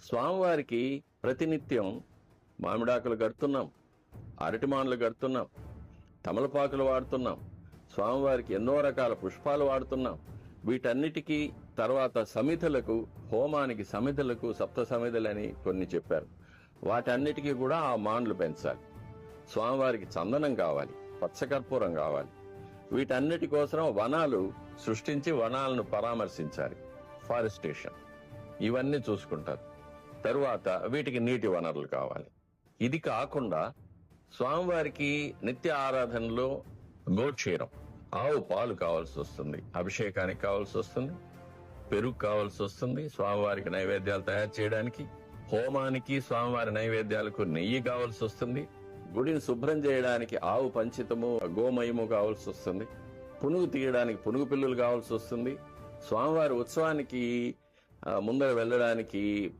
స్వామివారికి ప్రతినిత్యం మామిడాకులు కడుతున్నాం, అరటిమానులు కడుతున్నాం, తమలపాకులు వాడుతున్నాం, స్వామివారికి ఎన్నో రకాల పుష్పాలు వాడుతున్నాం. వీటన్నిటికీ తర్వాత సమిధులకు, హోమానికి సమిధులకు సప్త సమిధులని కొన్ని చెప్పారు. వాటన్నిటికీ కూడా ఆ మాన్లు పెంచాలి. స్వామివారికి చందనం కావాలి, పచ్చకర్పూరం కావాలి. వీటన్నిటి కోసం వనాలు సృష్టించి వనాలను పరామర్శించాలి, ఫారెస్టేషన్. ఇవన్నీ చూసుకుంటారు. తరువాత వీటికి నీటి వనరులు కావాలి. ఇది కాకుండా స్వామివారికి నిత్య ఆరాధనలో గోక్షీరం, ఆవు పాలు కావాల్సి వస్తుంది, అభిషేకానికి కావాల్సి వస్తుంది, పెరుగు కావాల్సి వస్తుంది, స్వామివారికి నైవేద్యాలు తయారు చేయడానికి, హోమానికి స్వామివారి నైవేద్యాలకు నెయ్యి కావాల్సి వస్తుంది, గుడిని శుభ్రం చేయడానికి ఆవు పంచితము గోమయము కావాల్సి వస్తుంది, పునుగు తీయడానికి పునుగు పిల్లులు కావాల్సి వస్తుంది, స్వామివారి ఉత్సవానికి ముందర వెళ్ళడానికి